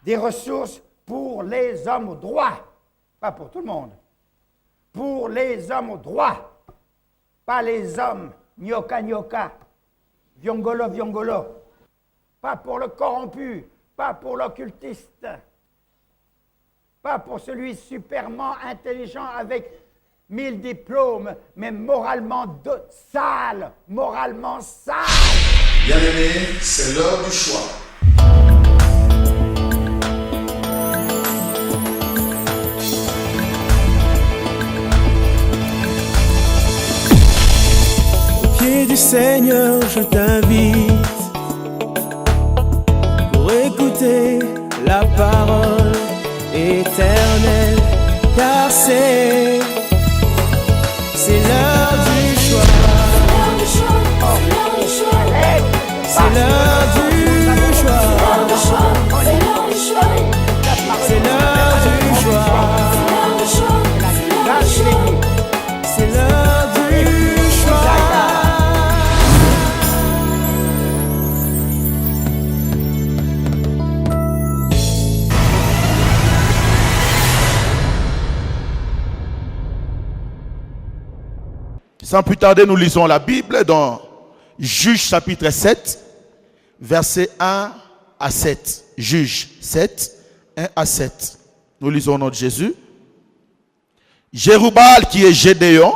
des ressources pour les hommes droits, pas pour tout le monde, pour les hommes droits, pas les hommes gnoka, viongolo, pas pour le corrompu, pas pour l'occultiste, pas pour celui superment intelligent avec 1000 diplômes, mais moralement sale. Bien-aimé, c'est l'heure du choix. Au pied du Seigneur, je t'invite pour écouter la parole éternelle, car c'est l'heure du choix. C'est l'heure du choix. C'est l'heure du choix. C'est l'heure du choix. Sans plus tarder, nous lisons la Bible dans Juges chapitre 7, versets 1 à 7. Juges 7, 1 à 7. Nous lisons au nom de Jésus. Jérubbal, qui est Gédéon,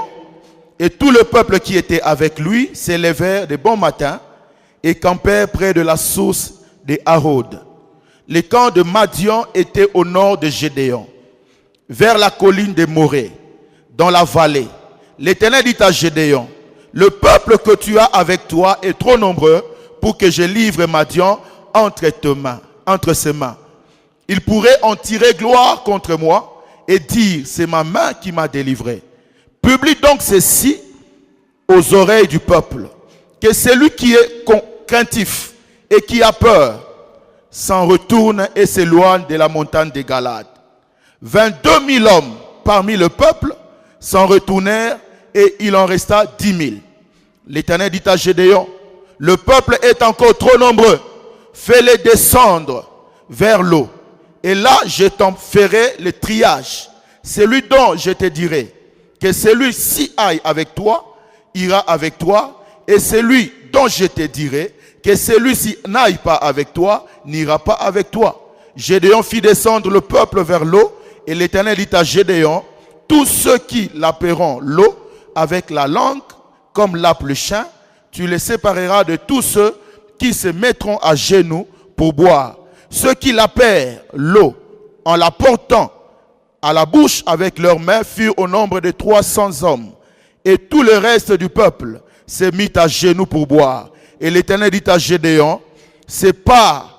et tout le peuple qui était avec lui s'élevèrent de bon matin et campèrent près de la source des Harod. Les camps de Madian étaient au nord de Gédéon, vers la colline de Morée, dans la vallée. L'Éternel dit à Gédéon, le peuple que tu as avec toi est trop nombreux pour que je livre Madian entre ses mains. Il pourrait en tirer gloire contre moi et dire, c'est ma main qui m'a délivré. Publie donc ceci aux oreilles du peuple, que celui qui est craintif et qui a peur s'en retourne et s'éloigne de la montagne de Galade. 22 000 hommes parmi le peuple s'en retournèrent et il en resta 10 000. L'Éternel dit à Gédéon, le peuple est encore trop nombreux, fais-les descendre vers l'eau. Et là, je t'en ferai le triage. Celui dont je te dirai que celui-ci aille avec toi, ira avec toi. Et celui dont je te dirai que celui-ci n'aille pas avec toi, n'ira pas avec toi. Gédéon fit descendre le peuple vers l'eau. Et l'Éternel dit à Gédéon, tous ceux qui lapperont l'eau avec la langue, comme lappe le chien, tu les sépareras de tous ceux qui se mettront à genoux pour boire. Ceux qui lapèrent l'eau en la portant à la bouche avec leurs mains furent au nombre de 300 hommes. Et tout le reste du peuple se mit à genoux pour boire. Et l'Éternel dit à Gédéon, c'est pas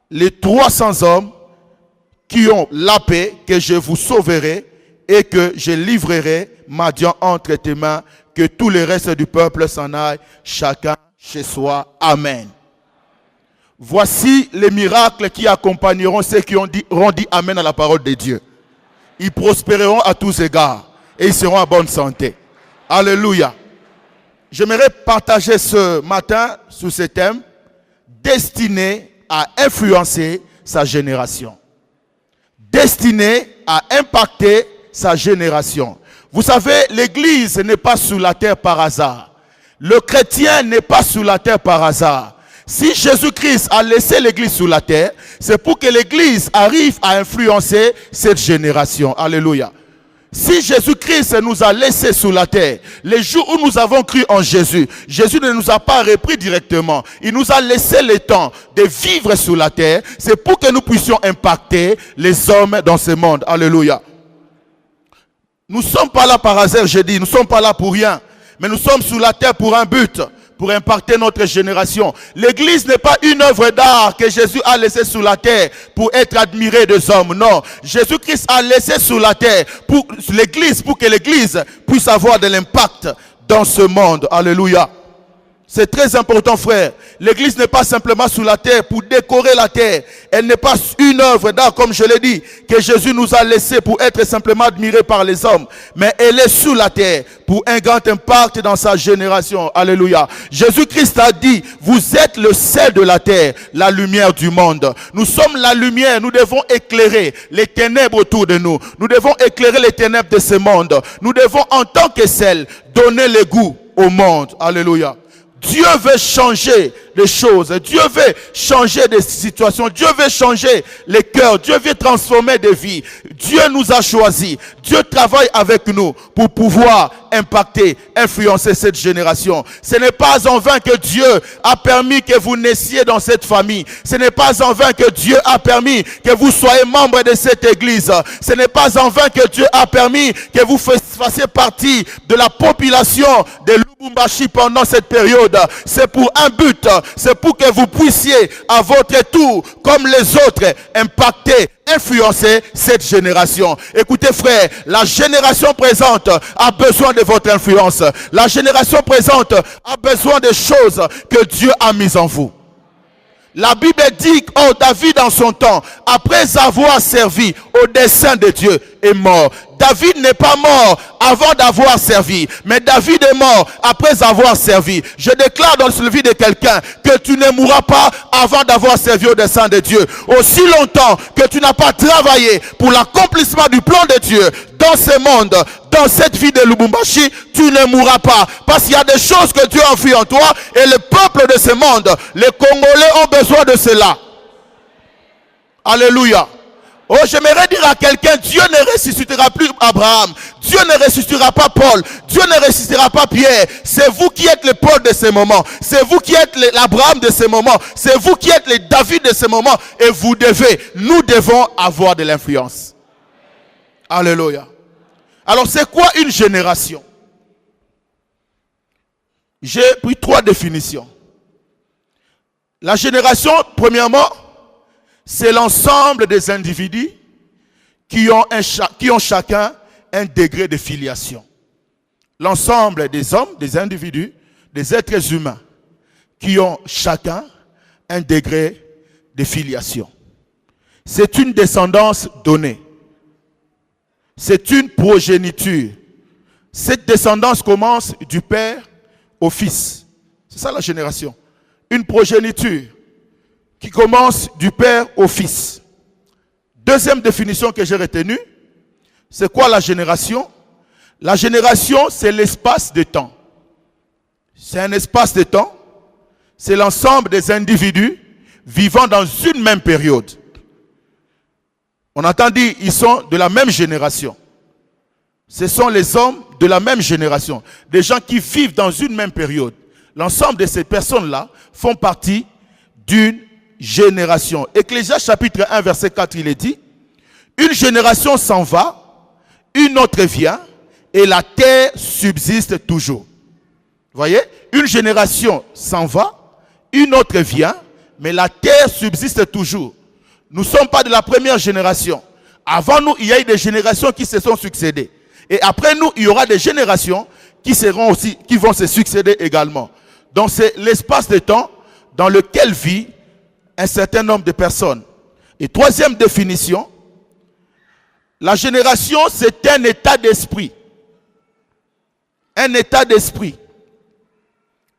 les 300 hommes qui ont lappé que je vous sauverai et que je livrerai Madian entre tes mains, que tout le reste du peuple s'en aille, chacun chez soi. Amen. Voici les miracles qui accompagneront ceux qui auront dit Amen à la parole de Dieu. Ils prospéreront à tous égards et ils seront en bonne santé. Alléluia. J'aimerais partager ce matin sous ce thème, destiné à influencer sa génération. Destiné à impacter sa génération. Vous savez, l'Église n'est pas sous la terre par hasard. Le chrétien n'est pas sous la terre par hasard. Si Jésus-Christ a laissé l'Église sous la terre, c'est pour que l'Église arrive à influencer cette génération. Alléluia. Si Jésus-Christ nous a laissés sous la terre, les jours où nous avons cru en Jésus, Jésus ne nous a pas repris directement. Il nous a laissé le temps de vivre sous la terre. C'est pour que nous puissions impacter les hommes dans ce monde. Alléluia. Nous ne sommes pas là par hasard, je dis. Nous ne sommes pas là pour rien. Mais nous sommes sous la terre pour un but, pour impacter notre génération. L'Église n'est pas une œuvre d'art que Jésus a laissée sous la terre pour être admiré des hommes. Non, Jésus-Christ a laissé sous la terre pour l'Église, pour que l'Église puisse avoir de l'impact dans ce monde. Alléluia. C'est très important, frère. L'église n'est pas simplement sous la terre pour décorer la terre. Elle n'est pas une œuvre d'art, comme je l'ai dit, que Jésus nous a laissé pour être simplement admiré par les hommes. Mais elle est sous la terre pour un grand impact dans sa génération. Alléluia. Jésus-Christ a dit, vous êtes le sel de la terre, la lumière du monde. Nous sommes la lumière. Nous devons éclairer les ténèbres autour de nous. Nous devons éclairer les ténèbres de ce monde. Nous devons, en tant que sel, donner le goût au monde. Alléluia. Dieu veut changer les choses. Dieu veut changer des situations. Dieu veut changer les cœurs. Dieu veut transformer des vies. Dieu nous a choisis. Dieu travaille avec nous pour pouvoir impacter, influencer cette génération. Ce n'est pas en vain que Dieu a permis que vous naissiez dans cette famille. Ce n'est pas en vain que Dieu a permis que vous soyez membre de cette église. Ce n'est pas en vain que Dieu a permis que vous fassiez partie de la population de Lubumbashi pendant cette période. C'est pour un but. C'est pour que vous puissiez à votre tour, comme les autres, impacter, influencer cette génération. Écoutez frère, la génération présente a besoin de votre influence. La génération présente a besoin des choses que Dieu a mises en vous. La Bible dit que David en son temps, après avoir servi au dessein de Dieu, est mort. David n'est pas mort avant d'avoir servi, mais David est mort après avoir servi. Je déclare dans la vie de quelqu'un que tu ne mourras pas avant d'avoir servi au dessein de Dieu. Aussi longtemps que tu n'as pas travaillé pour l'accomplissement du plan de Dieu dans ce monde, dans cette vie de Lubumbashi, tu ne mourras pas. Parce qu'il y a des choses que Dieu a fait en toi et le peuple de ce monde, les Congolais ont besoin de cela. Alléluia. Oh, j'aimerais dire à quelqu'un, Dieu ne ressuscitera plus Abraham. Dieu ne ressuscitera pas Paul. Dieu ne ressuscitera pas Pierre. C'est vous qui êtes le Paul de ce moment. C'est vous qui êtes l'Abraham de ce moment. C'est vous qui êtes le David de ce moment. Et nous devons avoir de l'influence. Alléluia. Alors, c'est quoi une génération? J'ai pris 3 définitions. La génération, premièrement, c'est l'ensemble des individus qui ont chacun un degré de filiation. L'ensemble des hommes, des individus, des êtres humains qui ont chacun un degré de filiation. C'est une descendance donnée. C'est une progéniture. Cette descendance commence du père au fils. C'est ça la génération. Une progéniture qui commence du père au fils. Deuxième définition que j'ai retenue, c'est quoi la génération? La génération, c'est l'espace de temps. C'est un espace de temps. C'est l'ensemble des individus vivant dans une même période. On entend dire, ils sont de la même génération. Ce sont les hommes de la même génération. Des gens qui vivent dans une même période. L'ensemble de ces personnes-là font partie d'une génération. Ecclésiaste chapitre 1 verset 4, il est dit, une génération s'en va, une autre vient, et la terre subsiste toujours. Vous voyez, une génération s'en va, une autre vient, mais la terre subsiste toujours. Nous ne sommes pas de la première génération. Avant nous, il y a eu des générations qui se sont succédées. Et après nous, il y aura des générations qui vont se succéder également. Donc c'est l'espace de temps dans lequel vit un certain nombre de personnes. Et troisième définition, la génération, c'est un état d'esprit. Un état d'esprit.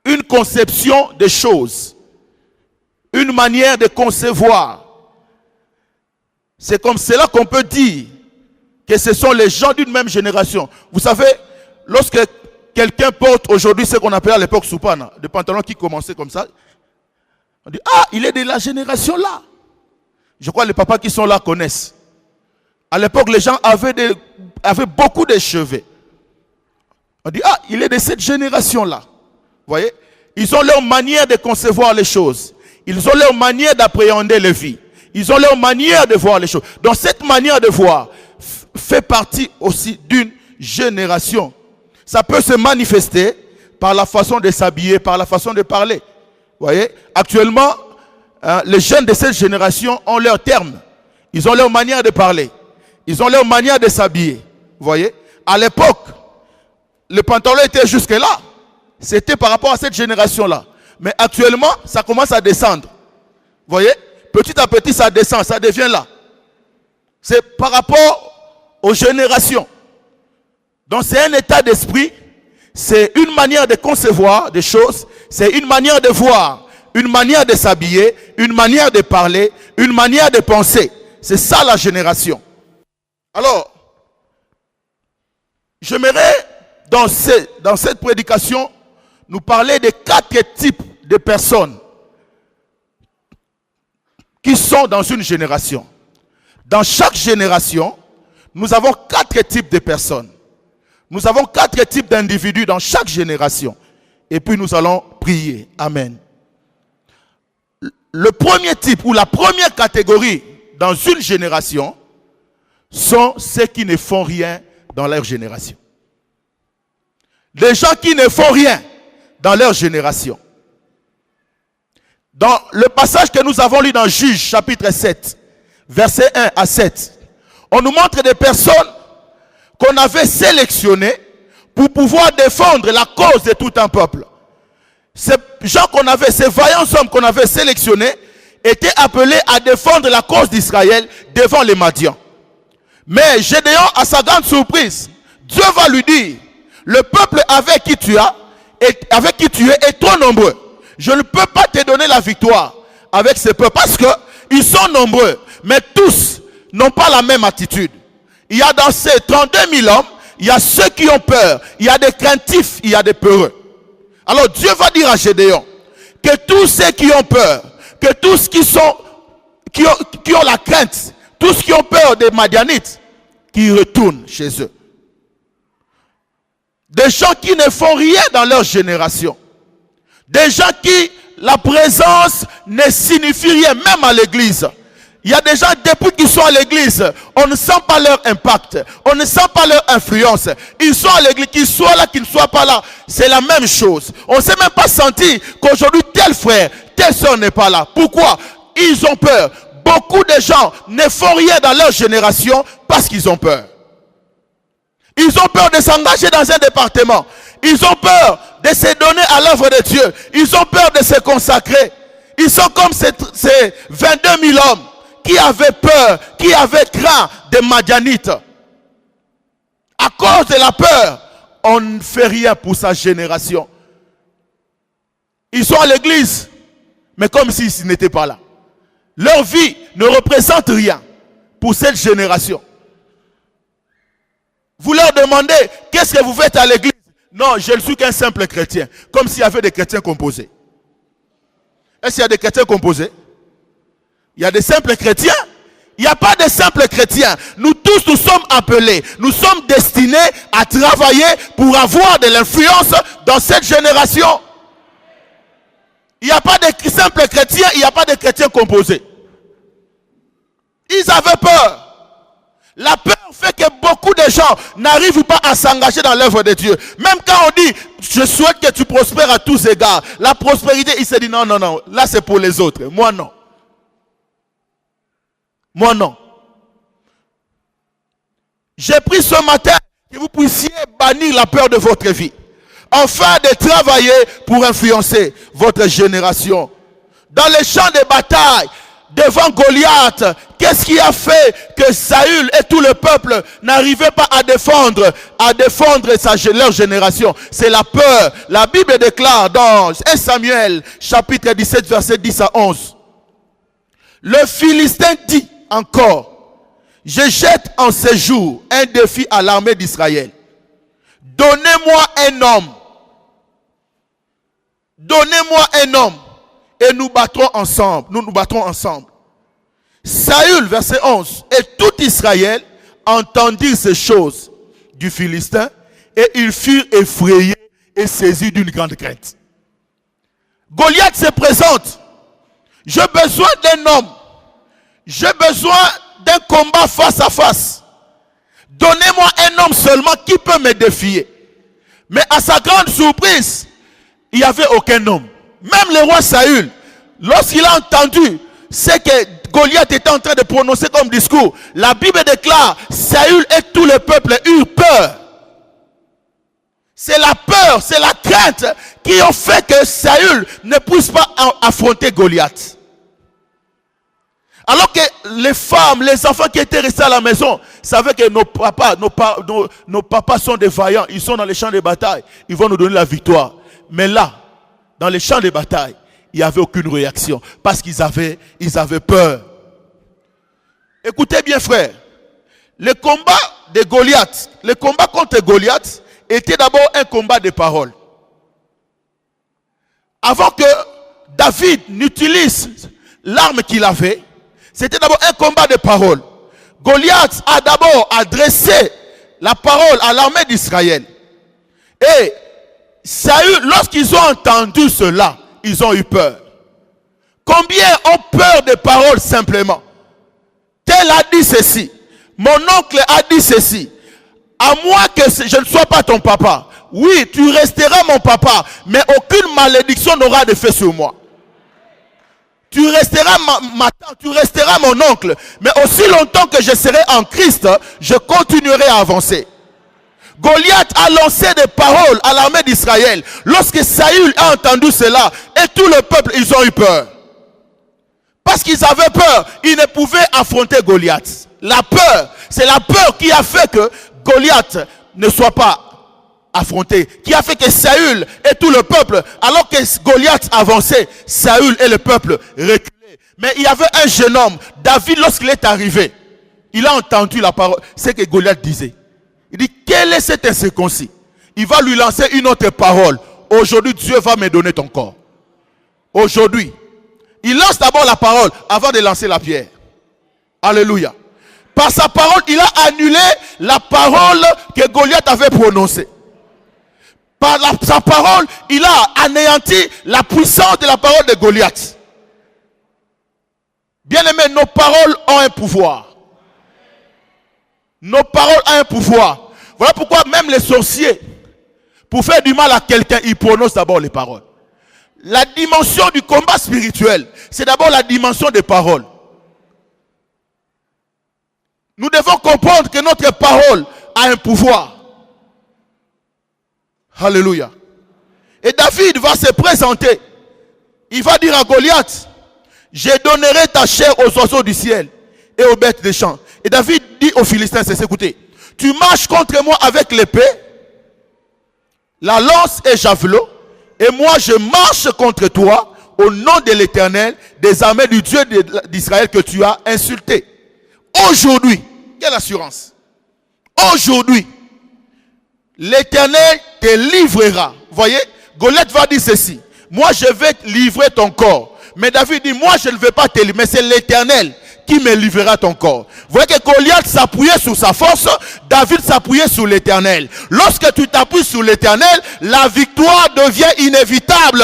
Une conception des choses. Une manière de concevoir. C'est comme cela qu'on peut dire que ce sont les gens d'une même génération. Vous savez, lorsque quelqu'un porte aujourd'hui ce qu'on appelait à l'époque soupana, des pantalons qui commençaient comme ça, on dit, ah, il est de la génération là. Je crois que les papas qui sont là connaissent. À l'époque, les gens avaient beaucoup de cheveux. On dit, ah, il est de cette génération-là. Vous voyez? Ils ont leur manière de concevoir les choses. Ils ont leur manière d'appréhender les vies. Ils ont leur manière de voir les choses. Donc cette manière de voir fait partie aussi d'une génération. Ça peut se manifester par la façon de s'habiller, par la façon de parler. Vous voyez? Actuellement, les jeunes de cette génération ont leurs termes. Ils ont leur manière de parler. Ils ont leur manière de s'habiller. Vous voyez? À l'époque, le pantalon était jusque là. c'était par rapport à cette génération-là. Mais actuellement, ça commence à descendre. Vous voyez? Petit à petit, ça descend, ça devient là. C'est par rapport aux générations. Donc c'est un état d'esprit, c'est une manière de concevoir des choses, c'est une manière de voir, une manière de s'habiller, une manière de parler, une manière de penser. C'est ça la génération. Alors, j'aimerais dans cette prédication nous parler de 4 types de personnes qui sont dans une génération. Dans chaque génération, nous avons 4 types de personnes. Nous avons 4 types d'individus dans chaque génération. Et puis nous allons prier. Amen. Le premier type ou la première catégorie dans une génération sont ceux qui ne font rien dans leur génération. Les gens qui ne font rien dans leur génération. Dans le passage que nous avons lu dans Juges chapitre 7, versets 1 à 7, on nous montre des personnes qu'on avait sélectionnées pour pouvoir défendre la cause de tout un peuple. Ces gens qu'on avait, ces vaillants hommes qu'on avait sélectionnés, étaient appelés à défendre la cause d'Israël devant les Madians. Mais Gédéon, à sa grande surprise, Dieu va lui dire, le peuple avec qui tu es est trop nombreux. Je ne peux pas te donner la victoire avec ce peuple parce qu'ils sont nombreux, mais tous n'ont pas la même attitude. Il y a dans ces 32 000 hommes, il y a ceux qui ont peur, il y a des craintifs, il y a des peureux. Alors Dieu va dire à Gédéon que tous ceux qui ont peur, que tous qui ont la crainte, tous qui ont peur des Madianites, qui retournent chez eux. Des gens qui ne font rien dans leur génération. Des gens qui, la présence ne signifie rien, même à l'église. Il y a des gens, depuis qu'ils sont à l'église, on ne sent pas leur impact. On ne sent pas leur influence. Ils sont à l'église, qu'ils soient là, qu'ils ne soient pas là. C'est la même chose. On ne s'est même pas senti qu'aujourd'hui, tel frère, telle soeur n'est pas là. Pourquoi? Ils ont peur. Beaucoup de gens ne font rien dans leur génération parce qu'ils ont peur. Ils ont peur de s'engager dans un département. Ils ont peur de se donner à l'œuvre de Dieu. Ils ont peur de se consacrer. Ils sont comme ces 22 000 hommes qui avaient peur, qui avaient craint des Madianites. À cause de la peur, on ne fait rien pour sa génération. Ils sont à l'église, mais comme s'ils n'étaient pas là. Leur vie ne représente rien pour cette génération. Vous leur demandez, qu'est-ce que vous faites à l'église? Non, je ne suis qu'un simple chrétien. Comme s'il y avait des chrétiens composés. Est-ce qu'il y a des chrétiens composés? Il y a des simples chrétiens? Il n'y a pas de simples chrétiens. Nous tous, nous sommes appelés. Nous sommes destinés à travailler pour avoir de l'influence dans cette génération. Il n'y a pas de simples chrétiens, il n'y a pas de chrétiens composés. Ils avaient peur. La peur fait que beaucoup de gens n'arrivent pas à s'engager dans l'œuvre de Dieu. Même quand on dit, je souhaite que tu prospères à tous égards. La prospérité, il se dit, non, non, non, là c'est pour les autres. Moi non. Moi non. J'ai pris ce matin que vous puissiez bannir la peur de votre vie. Afin de travailler pour influencer votre génération. Dans les champs de bataille, devant Goliath, qu'est-ce qui a fait que Saül et tout le peuple n'arrivaient pas à défendre leur génération? C'est la peur. La Bible déclare dans 1 Samuel, chapitre 17, verset 10 à 11. Le Philistin dit encore, je jette en ce jour un défi à l'armée d'Israël. Donnez-moi un homme. Donnez-moi un homme. Et nous battrons ensemble. Nous nous battrons ensemble. Saül, verset 11. Et tout Israël entendit ces choses du Philistin. Et ils furent effrayés et saisis d'une grande crainte. Goliath se présente. J'ai besoin d'un homme. J'ai besoin d'un combat face à face. Donnez-moi un homme seulement qui peut me défier. Mais à sa grande surprise, il n'y avait aucun homme. Même le roi Saül, lorsqu'il a entendu ce que Goliath était en train de prononcer comme discours, la Bible déclare, Saül et tout le peuple eurent peur. C'est la peur, c'est la crainte qui ont fait que Saül ne puisse pas affronter Goliath. Alors que les femmes, les enfants qui étaient restés à la maison savaient que nos papas sont des vaillants, ils sont dans les champs de bataille, ils vont nous donner la victoire. Mais là, dans les champs de bataille, il n'y avait aucune réaction parce qu'ils avaient peur. Écoutez bien, frère, le combat de Goliath, le combat contre Goliath était d'abord un combat de parole. Avant que David n'utilise l'arme qu'il avait, c'était d'abord un combat de parole. Goliath a d'abord adressé la parole à l'armée d'Israël. Et Saül, lorsqu'ils ont entendu cela, ils ont eu peur. Combien ont peur des paroles simplement? Tel a dit ceci. Mon oncle a dit ceci. À moins que je ne sois pas ton papa. Oui, tu resteras mon papa, mais aucune malédiction n'aura d'effet sur moi. Tu resteras ma tante, tu resteras mon oncle. Mais aussi longtemps que je serai en Christ, je continuerai à avancer. Goliath a lancé des paroles à l'armée d'Israël. Lorsque Saül a entendu cela, et tout le peuple, ils ont eu peur. Parce qu'ils avaient peur, ils ne pouvaient affronter Goliath. La peur, c'est la peur qui a fait que Goliath ne soit pas affronté, qui a fait que Saül et tout le peuple, alors que Goliath avançait, Saül et le peuple reculaient. Mais il y avait un jeune homme, David, lorsqu'il est arrivé, il a entendu la parole, c'est que Goliath disait. Il dit, quel est cet incirconcis? Il va lui lancer une autre parole. Aujourd'hui, Dieu va me donner ton corps. Aujourd'hui. Il lance d'abord la parole avant de lancer la pierre. Alléluia. Par sa parole, il a annulé la parole que Goliath avait prononcée. Par sa parole, il a anéanti la puissance de la parole de Goliath. Bien aimé, nos paroles ont un pouvoir. Nos paroles ont un pouvoir. Voilà pourquoi même les sorciers, pour faire du mal à quelqu'un, ils prononcent d'abord les paroles. La dimension du combat spirituel, c'est d'abord la dimension des paroles. Nous devons comprendre que notre parole a un pouvoir. Alléluia. Et David va se présenter. Il va dire à Goliath, je donnerai ta chair aux oiseaux du ciel et aux bêtes des champs. Et David dit aux Philistins, c'est écoutez, tu marches contre moi avec l'épée, la lance et javelot, et moi je marche contre toi au nom de l'Éternel, des armées du Dieu d'Israël que tu as insulté. Aujourd'hui, quelle assurance? Aujourd'hui, l'Éternel te livrera. Voyez, Goliath va dire ceci. Moi, je vais livrer ton corps. Mais David dit, moi, je ne vais pas te livrer. Mais c'est l'Éternel qui me livrera ton corps. Vous voyez que Goliath s'appuyait sur sa force. David s'appuyait sur l'Éternel. Lorsque tu t'appuies sur l'Éternel, la victoire devient inévitable.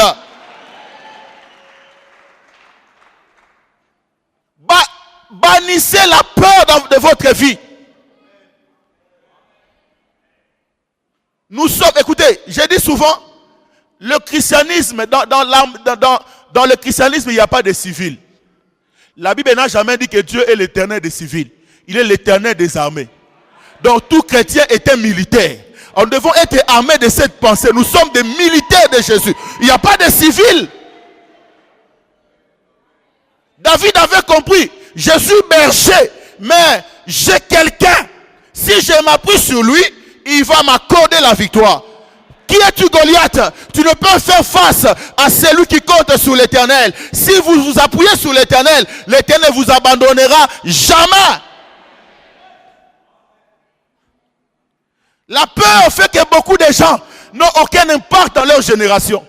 Bannissez la peur de votre vie. Nous sommes, écoutez, j'ai dit souvent, le christianisme, dans le christianisme, il n'y a pas de civils. La Bible n'a jamais dit que Dieu est l'éternel des civils. Il est l'éternel des armées. Donc tout chrétien est un militaire. Nous devons être armés de cette pensée. Nous sommes des militaires de Jésus. Il n'y a pas de civils. David avait compris, je suis berger, mais j'ai quelqu'un. Si je m'appuie sur lui, il va m'accorder la victoire. Qui es-tu, Goliath? Tu ne peux faire face à celui qui compte sur l'Éternel. Si vous vous appuyez sur l'Éternel, l'Éternel vous abandonnera jamais. La peur fait que beaucoup de gens n'ont aucun impact dans leur génération.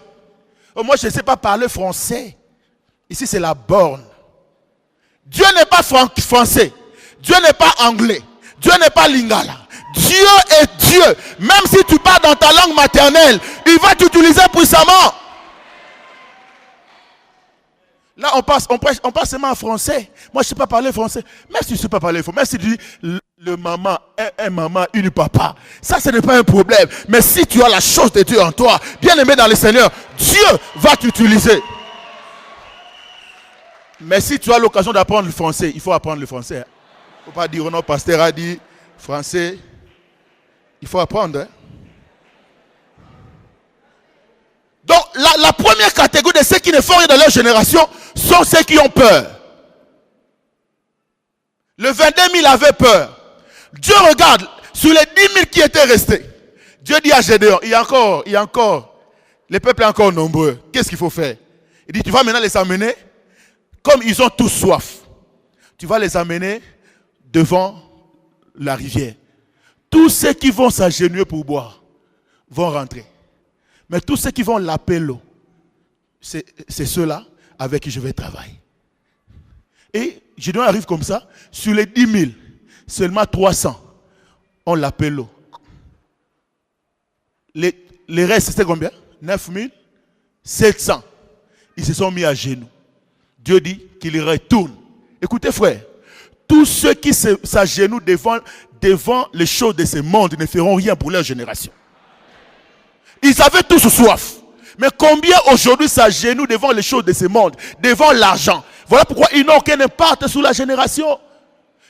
Oh, moi, je ne sais pas parler français. Ici, c'est la borne. Dieu n'est pas français. Dieu n'est pas anglais. Dieu n'est pas lingala. Dieu est Dieu. Même si tu parles dans ta langue maternelle, il va t'utiliser puissamment. Là, on passe seulement en français. Moi, je ne sais pas parler français. Même si je ne sais pas parler français, même si tu dis le maman, un maman, une papa, ça, ce n'est pas un problème. Mais si tu as la chose de Dieu en toi, bien aimé dans le Seigneur, Dieu va t'utiliser. Mais si tu as l'occasion d'apprendre le français, il faut apprendre le français. Il ne faut pas dire, oh non, pasteur a dit français. Il faut apprendre. Hein? Donc la première catégorie de ceux qui ne font rien dans leur génération sont ceux qui ont peur. Le 22 000 avait peur. Dieu regarde sur les 10 000 qui étaient restés. Dieu dit à Gédéon, il y a encore, le peuple est encore nombreux. Qu'est-ce qu'il faut faire? Il dit, tu vas maintenant les amener, comme ils ont tous soif. Tu vas les amener devant la rivière. Tous ceux qui vont s'agenouiller pour boire vont rentrer. Mais tous ceux qui vont laper l'eau, c'est ceux-là avec qui je vais travailler. Et Gédéon arrive comme ça, sur les 10 000, seulement 300 ont lapé l'eau. Les restes, c'était combien? 9 700. Ils se sont mis à genoux. Dieu dit qu'ils retournent. Écoutez frère, tous ceux qui s'agenouillent devant les choses de ce monde ne feront rien pour leur génération. Ils avaient tous soif. Mais combien aujourd'hui s'agenouillent devant les choses de ce monde, devant l'argent? Voilà pourquoi ils n'ont aucun impact sur la génération.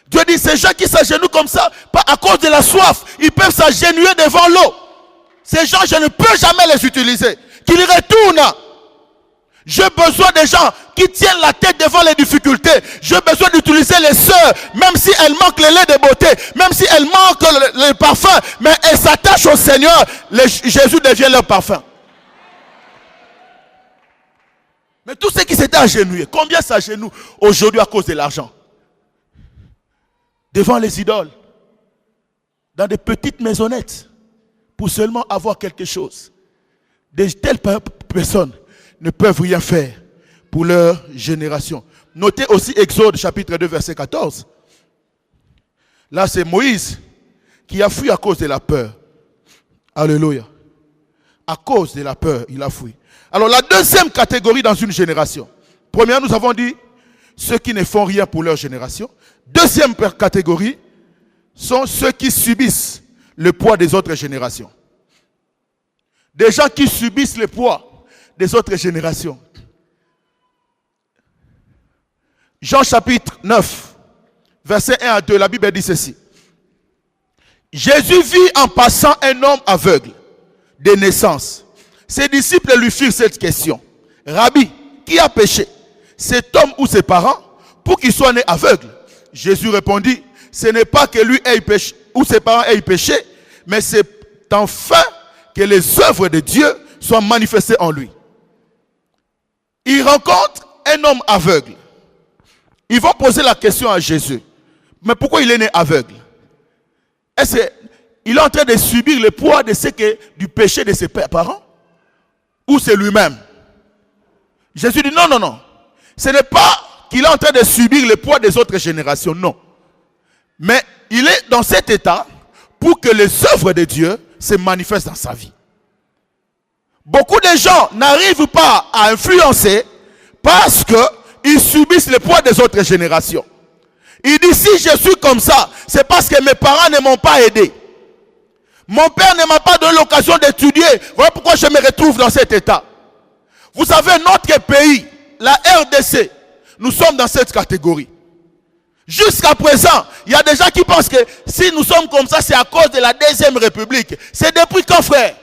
Dieu dit, ces gens qui s'agenouillent comme ça, pas à cause de la soif, ils peuvent s'agenouiller devant l'eau. Ces gens, je ne peux jamais les utiliser. Qu'ils retournent. J'ai besoin des gens qui tiennent la tête devant les difficultés. J'ai besoin d'utiliser les sœurs, même si elles manquent le lait de beauté, même si elles manquent le parfum, mais elles s'attachent au Seigneur. Jésus devient leur parfum. Mais tous ceux qui s'étaient agenouillés, combien s'agenouillent aujourd'hui à cause de l'argent? Devant les idoles, dans des petites maisonnettes, pour seulement avoir quelque chose. De telles personnes ne peuvent rien faire pour leur génération. Notez aussi Exode chapitre 2 verset 14. Là c'est Moïse qui a fui à cause de la peur. Alléluia. À cause de la peur, il a fui. Alors la deuxième catégorie dans une génération. Première, nous avons dit ceux qui ne font rien pour leur génération. Deuxième catégorie sont ceux qui subissent le poids des autres générations. Des gens qui subissent le poids des autres générations. Jean chapitre 9, verset 1 à 2, la Bible dit ceci. Jésus vit en passant un homme aveugle de naissance. Ses disciples lui firent cette question. Rabbi, qui a péché, cet homme ou ses parents, pour qu'il soit né aveugle? Jésus répondit, ce n'est pas que lui ait péché, ou ses parents aient péché, mais c'est enfin que les œuvres de Dieu soient manifestées en lui. Il rencontre un homme aveugle. Ils vont poser la question à Jésus. Mais pourquoi il est né aveugle? Est-ce qu'il est en train de subir le poids du péché de ses parents? Ou c'est lui-même? Jésus dit non, non, non. Ce n'est pas qu'il est en train de subir le poids des autres générations, non. Mais il est dans cet état pour que les œuvres de Dieu se manifestent dans sa vie. Beaucoup de gens n'arrivent pas à influencer parce qu'ils subissent le poids des autres générations. Il dit, si je suis comme ça, c'est parce que mes parents ne m'ont pas aidé. Mon père ne m'a pas donné l'occasion d'étudier. Voilà pourquoi je me retrouve dans cet état. Vous savez, notre pays, la RDC, nous sommes dans cette catégorie. Jusqu'à présent, il y a des gens qui pensent que si nous sommes comme ça, c'est à cause de la Deuxième République. C'est depuis quand, frère?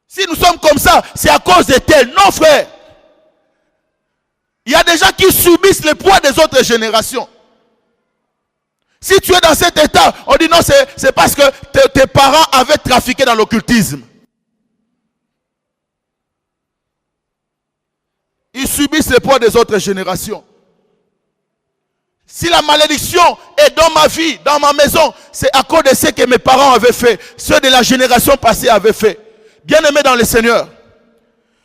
Si nous sommes comme ça, c'est à cause de tel. Non, frère. Il y a des gens qui subissent le poids des autres générations. Si tu es dans cet état, on dit non, c'est parce que tes parents avaient trafiqué dans l'occultisme. Ils subissent le poids des autres générations. Si la malédiction est dans ma vie, dans ma maison, c'est à cause de ce que mes parents avaient fait, ceux de la génération passée avaient fait. Bien-aimés dans le Seigneur,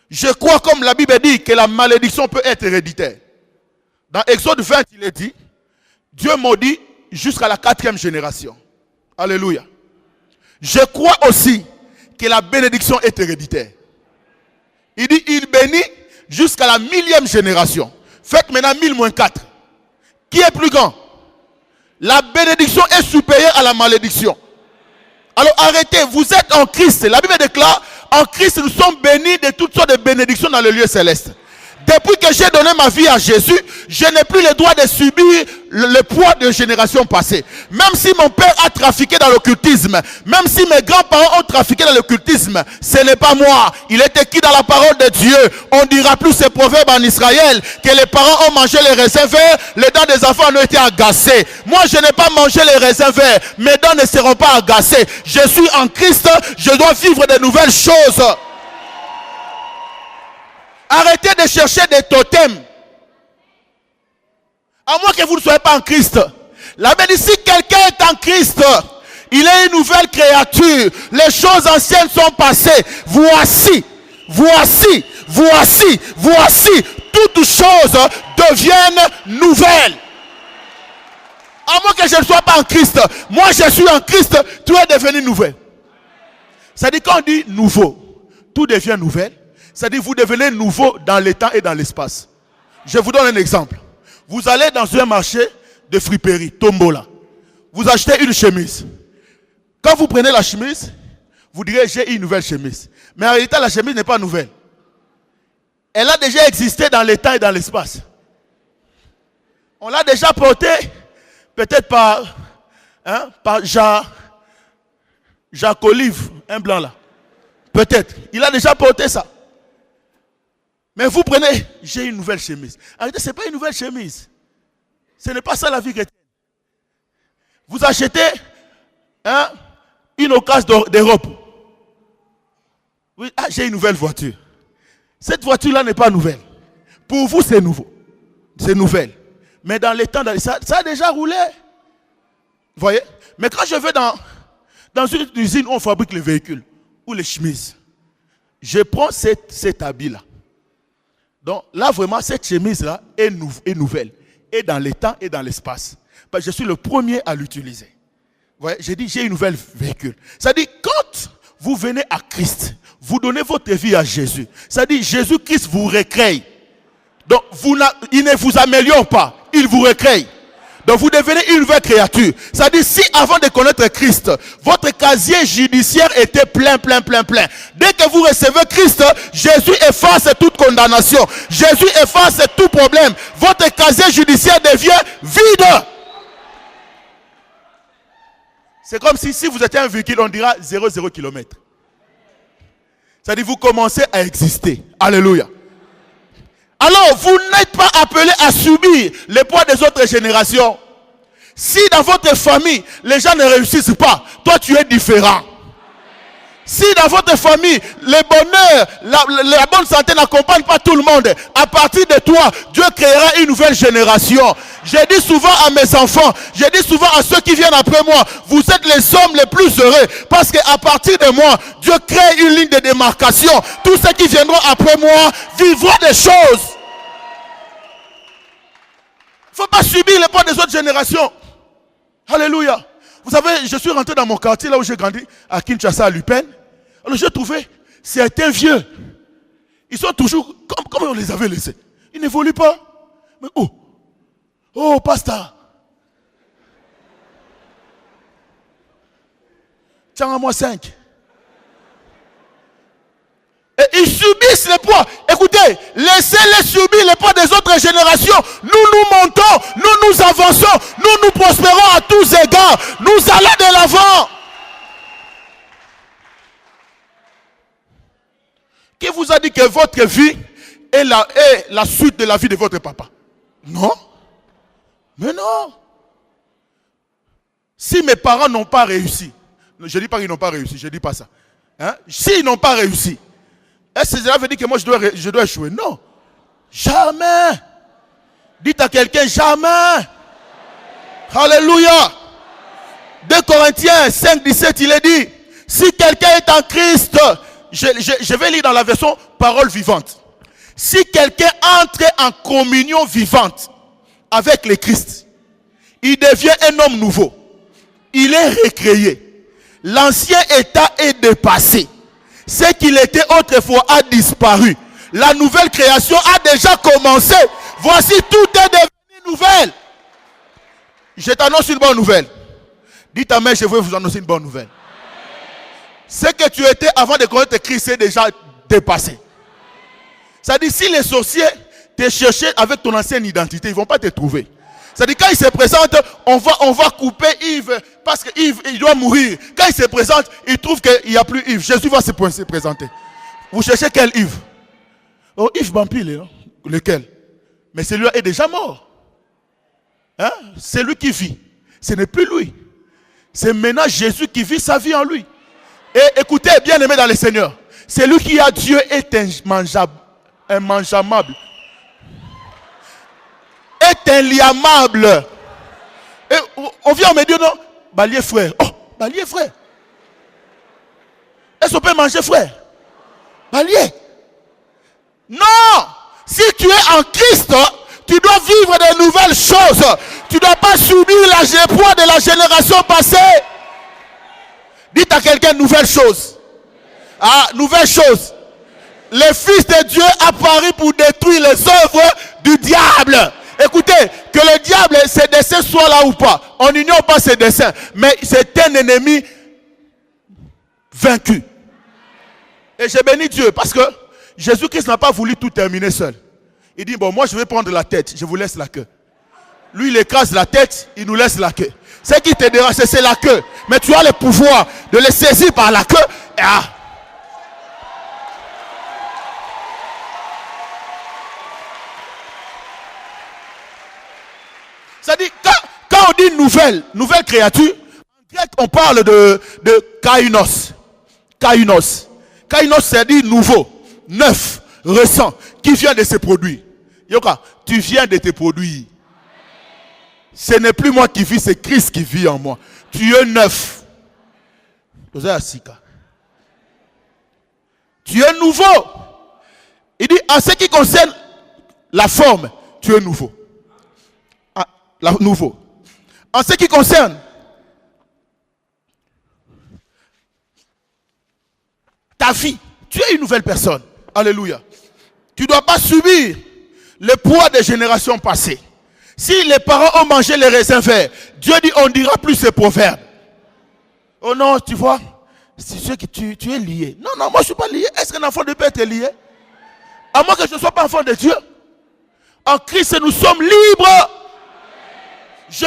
je crois comme la Bible dit que la malédiction peut être héréditaire. Dans Exode 20, il est dit, Dieu maudit jusqu'à la 4e génération. Alléluia. Je crois aussi que la bénédiction est héréditaire. Il dit, il bénit jusqu'à la 1000e génération. Faites maintenant 1000 moins 4. Qui est plus grand? La bénédiction est supérieure à la malédiction. Alors arrêtez, vous êtes en Christ. La Bible déclare, en Christ nous sommes bénis de toutes sortes de bénédictions dans le lieu céleste. Depuis que j'ai donné ma vie à Jésus, je n'ai plus le droit de subir le poids de génération passée. Même si mon père a trafiqué dans l'occultisme, même si mes grands-parents ont trafiqué dans l'occultisme, ce n'est pas moi. Il est écrit dans la parole de Dieu. On dira plus ces proverbes en Israël, que les parents ont mangé les raisins verts, les dents des enfants ont été agacées. Moi, je n'ai pas mangé les raisins verts, mes dents ne seront pas agacées. Je suis en Christ, je dois vivre de nouvelles choses. Arrêtez de chercher des totems. À moins que vous ne soyez pas en Christ. La Bible dit, si quelqu'un est en Christ, il est une nouvelle créature. Les choses anciennes sont passées. Voici, toutes choses deviennent nouvelles. À moins que je ne sois pas en Christ. Moi, je suis en Christ, tout est devenu nouvel. Ça dit, quand on dit nouveau, tout devient nouvel. Ça dit, vous devenez nouveau dans le temps et dans l'espace. Je vous donne un exemple. Vous allez dans un marché de friperie, Tombola. Vous achetez une chemise. Quand vous prenez la chemise, vous direz, j'ai une nouvelle chemise. Mais en réalité, la chemise n'est pas nouvelle. Elle a déjà existé dans le temps et dans l'espace. On l'a déjà portée, peut-être par Jacques Olive, un blanc là. Peut-être. Il a déjà porté ça. Mais vous prenez, j'ai une nouvelle chemise. En réalité, ce n'est pas une nouvelle chemise. Ce n'est pas ça la vie chrétienne. Vous achetez une occasion d'Europe. Oui, j'ai une nouvelle voiture. Cette voiture-là n'est pas nouvelle. Pour vous, c'est nouveau. C'est nouvelle. Mais dans les temps, ça a déjà roulé. Vous voyez? Mais quand je vais dans une usine où on fabrique les véhicules, ou les chemises, je prends cet habit-là. Donc là, vraiment, cette chemise-là est nouvelle. Et dans les temps et dans l'espace. Parce que je suis le premier à l'utiliser. Vous voyez, j'ai dit, j'ai une nouvelle véhicule. Ça dit, quand vous venez à Christ, vous donnez votre vie à Jésus. Ça dit, Jésus-Christ vous recrée. Donc, il ne vous améliore pas. Il vous recrée. Donc, vous devenez une nouvelle créature. Ça dit, si avant de connaître Christ, votre casier judiciaire était plein. Dès que vous recevez Christ, Jésus efface toute condamnation. Jésus efface tout problème. Votre casier judiciaire devient vide. C'est comme si vous étiez un véhicule, on dira 0 km. Ça dit, vous commencez à exister. Alléluia. Alors, vous n'êtes pas appelé à subir les poids des autres générations. Si dans votre famille, les gens ne réussissent pas, toi tu es différent. Si dans votre famille, le bonheur, la bonne santé n'accompagne pas tout le monde, à partir de toi, Dieu créera une nouvelle génération. Je dis souvent à mes enfants, je dis souvent à ceux qui viennent après moi, vous êtes les hommes les plus heureux, parce qu'à partir de moi, Dieu crée une ligne de démarcation. Tous ceux qui viendront après moi vivront des choses. Il ne faut pas subir les poids des autres générations. Alléluia. Vous savez, je suis rentré dans mon quartier, là où j'ai grandi, à Kinshasa, à Lupen. Alors j'ai trouvé certains vieux. Ils sont toujours comme on les avait laissés. Ils n'évoluent pas. Mais oh, pasteur. Tiens à moi 5. Et ils subissent les poids. Écoutez, laissez-les subir les poids des autres générations. Nous montons, nous avançons, nous prospérons à tous égards. Nous allons de l'avant. Qui vous a dit que votre vie est la suite de la vie de votre papa? Non. Mais non. Si mes parents n'ont pas réussi, je ne dis pas qu'ils n'ont pas réussi, je ne dis pas ça. S'ils n'ont pas réussi, est-ce que cela veut dire que moi je dois échouer? Non. Jamais. Dites à quelqu'un, jamais. Alléluia. 2 Corinthiens 5, 17, il est dit, si quelqu'un est en Christ, je vais lire dans la version parole vivante. Si quelqu'un entre en communion vivante avec le Christ, il devient un homme nouveau. Il est recréé. L'ancien état est dépassé. Ce qu'il était autrefois a disparu. La nouvelle création a déjà commencé. Voici, tout est devenu nouvelle. Je t'annonce une bonne nouvelle. Dites amen, je veux vous annoncer une bonne nouvelle. Ce que tu étais avant de connaître Christ est déjà dépassé. Ça dit, si les sorciers te cherchaient avec ton ancienne identité, ils ne vont pas te trouver. C'est-à-dire quand il se présente, on va couper Yves parce que Yves il doit mourir. Quand il se présente, il trouve qu'il n'y a plus Yves. Jésus va se présenter. Vous cherchez quel Yves? Oh, Yves Bampile, hein? Lequel? Mais celui-là est déjà mort. Hein? C'est lui qui vit. Ce n'est plus lui. C'est maintenant Jésus qui vit sa vie en lui. Et écoutez, bien aimé dans le Seigneur, celui qui a Dieu est immangeable. Est inliamable. Et on vient me dire non, balier frère. Oh, balier frère. Est-ce qu'on peut manger frère? Balier. Non. Si tu es en Christ, tu dois vivre de nouvelles choses. Tu ne dois pas subir le poids de la génération passée. Dites à quelqu'un nouvelle chose. Ah, nouvelle chose. Le Fils de Dieu apparu pour détruire les œuvres du diable. Écoutez, que le diable, ses desseins soient là ou pas. On n'ignore pas ses desseins. Mais c'est un ennemi vaincu. Et j'ai béni Dieu parce que Jésus-Christ n'a pas voulu tout terminer seul. Il dit, bon, moi je vais prendre la tête, je vous laisse la queue. Lui, il écrase la tête, il nous laisse la queue. Ce qui te dérange, c'est la queue. Mais tu as le pouvoir de le saisir par la queue. Et c'est-à-dire, quand on dit nouvelle créature, en grec, on parle de kainos. Kainos. Kainos, c'est-à-dire nouveau, neuf, récent, qui vient de se produire. Yoka, tu viens de te produire. Ce n'est plus moi qui vis, c'est Christ qui vit en moi. Tu es neuf. Tu es nouveau. Il dit, en ce qui concerne la forme, tu es nouveau. Nouveau. En ce qui concerne ta vie, tu es une nouvelle personne. Alléluia. Tu ne dois pas subir le poids des générations passées. Si les parents ont mangé les raisins verts, Dieu dit on ne dira plus ces proverbes. Oh non, tu vois, c'est sûr que tu es lié. Non, moi je ne suis pas lié. Est-ce qu'un enfant de Dieu peut être lié? À moins que je ne sois pas enfant de Dieu. En Christ, nous sommes libres. Je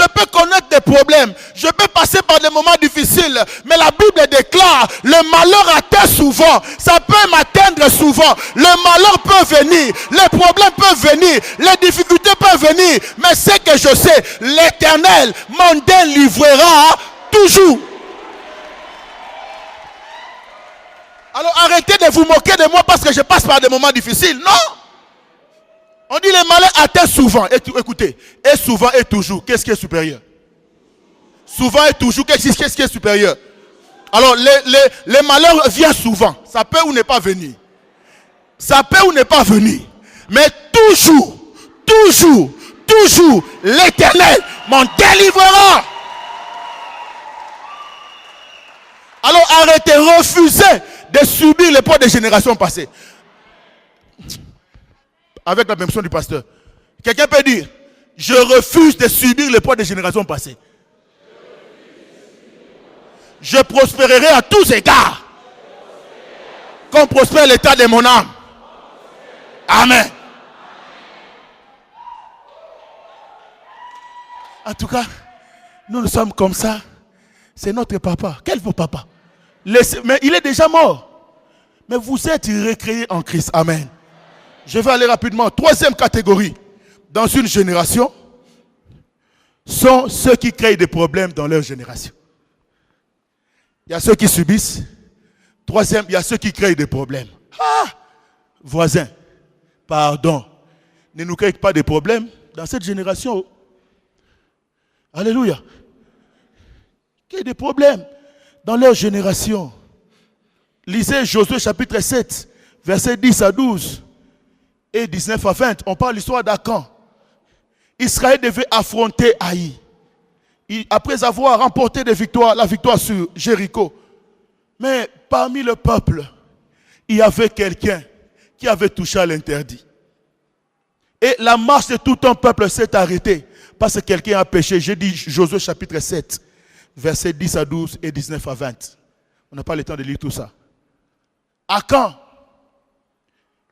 peux connaître des problèmes. Je peux passer par des moments difficiles. Mais la Bible déclare, le malheur atteint souvent. Ça peut m'atteindre souvent. Le malheur peut venir. Les problèmes peuvent venir. Les difficultés peuvent venir. Mais ce que je sais, l'Éternel m'en délivrera toujours. Alors arrêtez de vous moquer de moi parce que je passe par des moments difficiles. Non. On dit les malheurs atteignent souvent. Écoutez, et souvent et toujours. Qu'est-ce qui est supérieur? Souvent et toujours. Qu'est-ce qui est supérieur? Alors les malheurs viennent souvent. Ça peut ou ne pas venir. Ça peut ou ne pas venir. Mais toujours, l'Éternel m'en délivrera. Alors arrêtez, refusez de subir les poids des générations passées. Avec la permission du pasteur. Quelqu'un peut dire, je refuse de subir les poids des générations passées. Je prospérerai à tous égards. Comme prospère l'état de mon âme. Amen. En tout cas, nous sommes comme ça. C'est notre papa. Quel beau papa? Mais il est déjà mort. Mais vous êtes recréés en Christ. Amen. Je vais aller rapidement. Troisième catégorie dans une génération sont ceux qui créent des problèmes dans leur génération. Il y a ceux qui subissent. Troisième, il y a ceux qui créent des problèmes. Voisins, pardon. Ne nous créez pas des problèmes dans cette génération. Alléluia. Il y a des problèmes dans leur génération. Lisez Josué chapitre 7, versets 10 à 12. Et 19 à 20, on parle de l'histoire d'Akan. Israël devait affronter Haï. Après avoir remporté la victoire sur Jéricho. Mais parmi le peuple, il y avait quelqu'un qui avait touché à l'interdit. Et la marche de tout un peuple s'est arrêtée parce que quelqu'un a péché. J'ai dit Josué chapitre 7, versets 10 à 12 et 19 à 20. On n'a pas le temps de lire tout ça. Akan,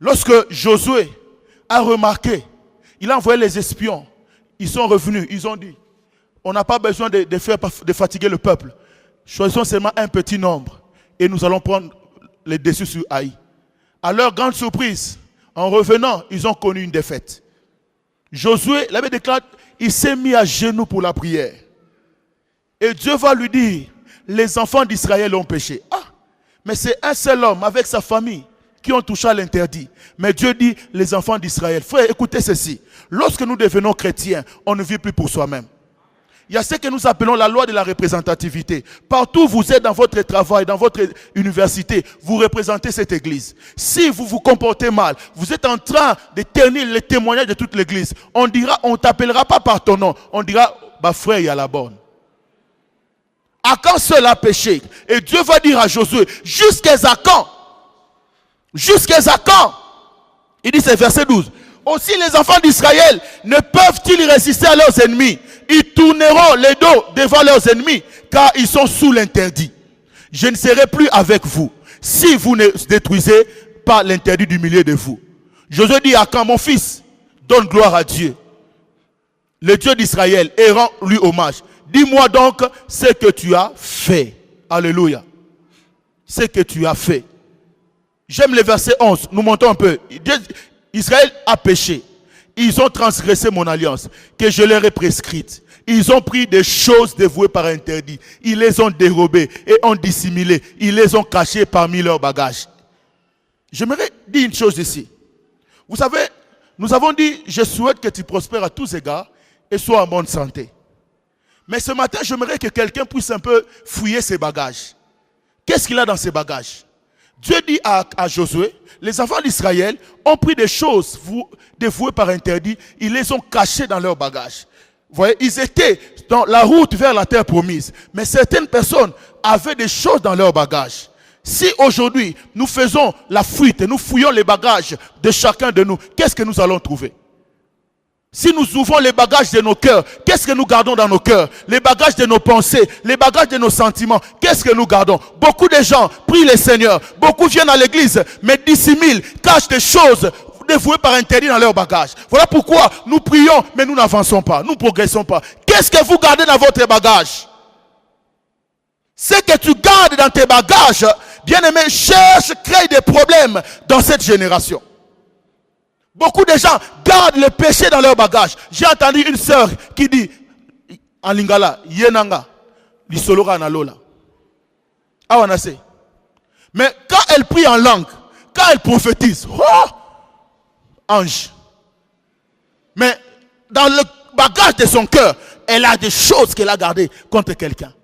lorsque Josué a remarqué, il a envoyé les espions. ils sont revenus, ils ont dit, on n'a pas besoin de fatiguer le peuple. Choisissons seulement un petit nombre et nous allons prendre les dessus sur Haï. À leur grande surprise, en revenant, ils ont connu une défaite. Josué, la Bible déclare, il s'est mis à genoux pour la prière. Et Dieu va lui dire, les enfants d'Israël ont péché. Ah, mais c'est un seul homme avec sa famille qui ont touché à l'interdit. Mais Dieu dit, les enfants d'Israël. Frère, écoutez ceci. Lorsque nous devenons chrétiens, on ne vit plus pour soi-même. Il y a ce que nous appelons la loi de la représentativité. Partout où vous êtes dans votre travail, dans votre université, vous représentez cette église. Si vous vous comportez mal, vous êtes en train de ternir les témoignages de toute l'église. On dira, on ne t'appellera pas par ton nom. On dira, bah frère, il y a la borne. Akan seul a péché. Et Dieu va dire à Josué, jusqu'à Akan. Jusqu'à Akan. Il dit, c'est verset 12. Aussi les enfants d'Israël ne peuvent-ils résister à leurs ennemis? Ils tourneront les dos devant leurs ennemis, car ils sont sous l'interdit. Je ne serai plus avec vous, si vous ne détruisez pas l'interdit du milieu de vous. Josué dit à Akan, mon fils, donne gloire à Dieu, le Dieu d'Israël, et rends-lui hommage. Dis-moi donc ce que tu as fait. Alléluia. Ce que tu as fait. J'aime le verset 11. Nous montons un peu. Israël a péché. Ils ont transgressé mon alliance que je leur ai prescrite. Ils ont pris des choses dévouées par interdit. Ils les ont dérobées et ont dissimulées. Ils les ont cachées parmi leurs bagages. J'aimerais dire une chose ici. Vous savez, nous avons dit, je souhaite que tu prospères à tous égards et sois en bonne santé. Mais ce matin, j'aimerais que quelqu'un puisse un peu fouiller ses bagages. Qu'est-ce qu'il a dans ses bagages? Dieu dit à Josué, les enfants d'Israël ont pris des choses dévouées par interdit, ils les ont cachées dans leurs bagages. Vous voyez, ils étaient dans la route vers la terre promise, mais certaines personnes avaient des choses dans leurs bagages. Si aujourd'hui, nous faisons la fuite, nous fouillons les bagages de chacun de nous, qu'est-ce que nous allons trouver? Si nous ouvrons les bagages de nos cœurs, qu'est-ce que nous gardons dans nos cœurs? Les bagages de nos pensées, les bagages de nos sentiments, qu'est-ce que nous gardons? Beaucoup de gens prient le Seigneur, beaucoup viennent à l'église, mais dissimulent, cachent des choses dévouées par interdit dans leurs bagages. Voilà pourquoi nous prions, mais nous n'avançons pas, nous ne progressons pas. Qu'est-ce que vous gardez dans votre bagage? Ce que tu gardes dans tes bagages, bien-aimé, cherche, crée des problèmes dans cette génération. Beaucoup de gens gardent le péché dans leur bagage. J'ai entendu une sœur qui dit en lingala, yenanga, lisolora na lola. Awanase. Mais quand elle prie en langue, quand elle prophétise, oh, ange. Mais dans le bagage de son cœur, elle a des choses qu'elle a gardées contre quelqu'un.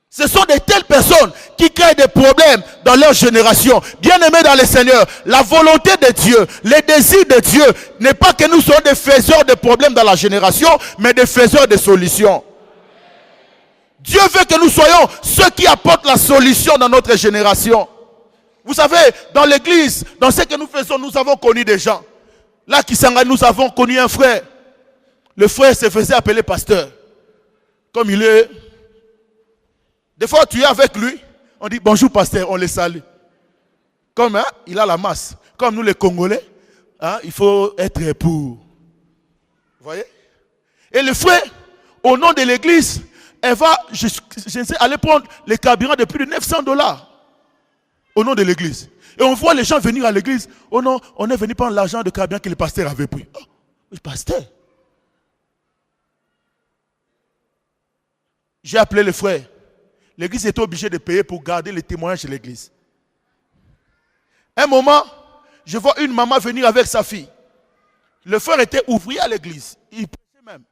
Ce sont de telles personnes qui créent des problèmes dans leur génération. Bien-aimés dans le Seigneur, la volonté de Dieu, les désirs de Dieu, n'est pas que nous soyons des faiseurs de problèmes dans la génération, mais des faiseurs de solutions. Dieu veut que nous soyons ceux qui apportent la solution dans notre génération. Vous savez, dans l'église, dans ce que nous faisons, nous avons connu des gens. Là, Kisanga, nous avons connu un frère. Le frère se faisait appeler pasteur. Comme il est... Des fois, tu es avec lui, on dit bonjour pasteur, on le salue. Comme il a la masse. Comme nous les Congolais, il faut être pour. Vous voyez? Et le frère, au nom de l'église, elle va, je sais, aller prendre les carburants de plus de $900. Au nom de l'église. Et on voit les gens venir à l'église. Oh non, on est venu prendre l'argent de carburant que le pasteur avait pris. Oh, le pasteur. J'ai appelé le frère. L'église était obligée de payer pour garder les témoignages de l'église. Un moment, je vois une maman venir avec sa fille. Le frère était ouvrier à l'église. Il prêchait même.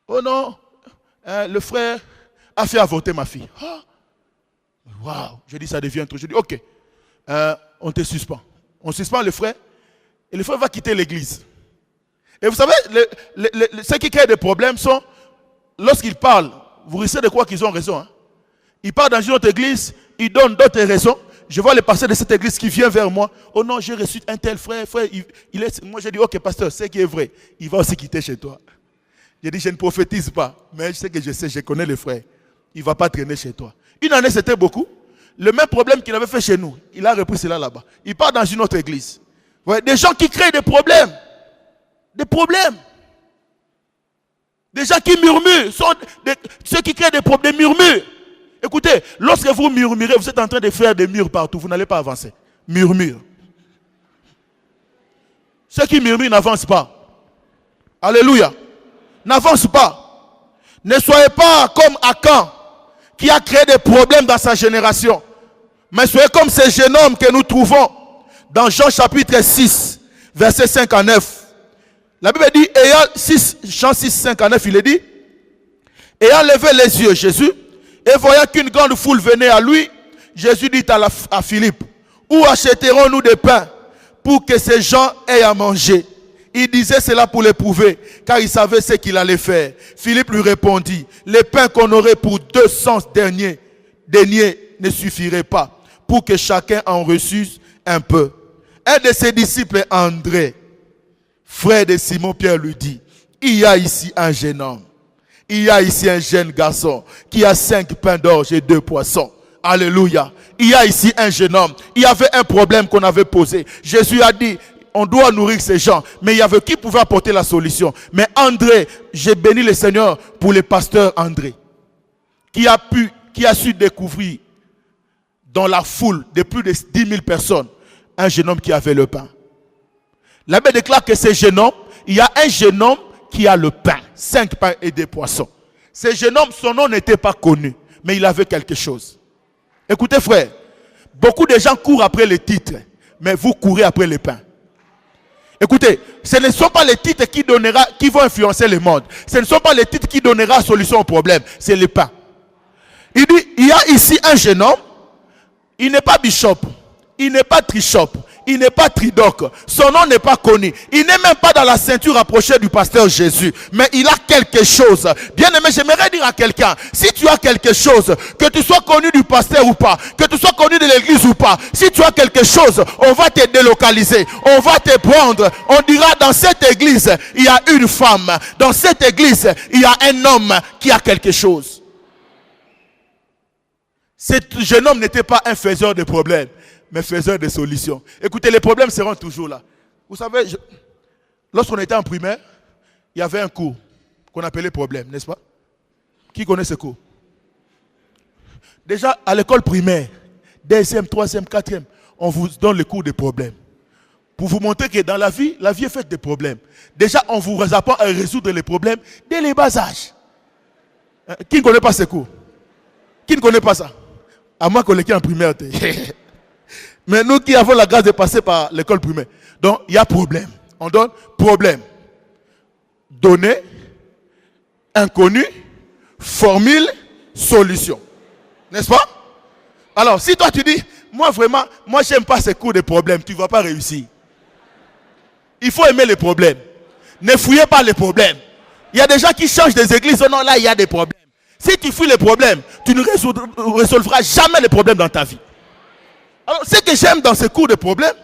Oh non, le frère a fait avorter ma fille. Oh. Waouh, je dis ça devient trop. Je dis ok, on te suspend. On suspend le frère et le frère va quitter l'église. Et vous savez, ce qui crée des problèmes sont, lorsqu'ils parlent, vous risquez de croire qu'ils ont raison. Hein? Ils partent dans une autre église, ils donnent d'autres raisons. Je vois le pasteur de cette église qui vient vers moi. Oh non, j'ai reçu un tel frère. Il est... Moi, j'ai dit, ok, pasteur, c'est qui est vrai. Il va aussi quitter chez toi. J'ai dit, je ne prophétise pas. Mais je sais que je connais le frère. Il ne va pas traîner chez toi. Une année, c'était beaucoup. Le même problème qu'il avait fait chez nous, il a repris cela là-bas. Il part dans une autre église. Ouais, des gens qui créent des problèmes. Des problèmes. Des gens qui murmurent, ceux qui créent des problèmes murmurent. Écoutez, lorsque vous murmurez, vous êtes en train de faire des murs partout, vous n'allez pas avancer. Murmure. Ceux qui murmurent n'avancent pas. Alléluia. N'avancent pas. Ne soyez pas comme Akan, qui a créé des problèmes dans sa génération. Mais soyez comme ces jeunes hommes que nous trouvons dans Jean chapitre 6, versets 5 à 9. La Bible dit, Jean 6, 5 à 9, il est dit, ayant levé les yeux, Jésus, et voyant qu'une grande foule venait à lui, Jésus dit à Philippe, où achèterons-nous des pains pour que ces gens aient à manger? Il disait cela pour l'éprouver, car il savait ce qu'il allait faire. Philippe lui répondit, les pains qu'on aurait pour 200 deniers ne suffiraient pas, pour que chacun en reçût un peu. Un de ses disciples, André, frère de Simon-Pierre, lui dit, il y a ici un jeune homme, il y a ici un jeune garçon qui a 5 pains d'orge et 2 poissons. Alléluia. Il y a ici un jeune homme. Il y avait un problème qu'on avait posé. Jésus a dit, on doit nourrir ces gens. Mais il y avait qui pouvait apporter la solution? Mais André, j'ai béni le Seigneur pour le pasteur André, qui a su découvrir dans la foule de plus de 10 000 personnes, un jeune homme qui avait le pain. La Bible déclare que ce jeune homme, il y a un jeune homme qui a le pain, 5 pains et 2 poissons. Ce jeune homme, son nom n'était pas connu, mais il avait quelque chose. Écoutez frère, beaucoup de gens courent après les titres, mais vous courez après les pains. Écoutez, ce ne sont pas les titres qui vont influencer le monde. Ce ne sont pas les titres qui donneront la solution au problème, c'est les pains. Il dit, il y a ici un jeune homme, il n'est pas bishop, il n'est pas trichop, il n'est pas tridoc, son nom n'est pas connu, il n'est même pas dans la ceinture rapprochée du pasteur Jésus, mais il a quelque chose. Bien aimé, j'aimerais dire à quelqu'un, si tu as quelque chose, que tu sois connu du pasteur ou pas, que tu sois connu de l'église ou pas, si tu as quelque chose, on va te délocaliser, on va te prendre, on dira dans cette église, il y a une femme, dans cette église, il y a un homme qui a quelque chose. Ce jeune homme n'était pas un faiseur de problèmes, mais faiseur de solutions. Écoutez, les problèmes seront toujours là. Vous savez, lorsqu'on était en primaire, il y avait un cours qu'on appelait problème, n'est-ce pas? Qui connaît ce cours? Déjà, à l'école primaire, deuxième, troisième, quatrième, on vous donne le cours des problèmes. Pour vous montrer que dans la vie est faite de problèmes. Déjà, on vous apprend à résoudre les problèmes dès les bas âges. Qui ne connaît pas ce cours? Qui ne connaît pas ça? À moins qu'on l'ait en primaire. Mais nous qui avons la grâce de passer par l'école primaire. Donc, il y a problème. On donne problème. Données, inconnu, formule, solution. N'est-ce pas? Alors, si toi tu dis, moi j'aime pas ces cours de problèmes, tu ne vas pas réussir. Il faut aimer les problèmes. Ne fouillez pas les problèmes. Il y a des gens qui changent des églises. Oh non, là il y a des problèmes. Si tu fuis les problèmes, tu ne résolveras jamais les problèmes dans ta vie. Alors, ce que j'aime dans ces cours de problèmes,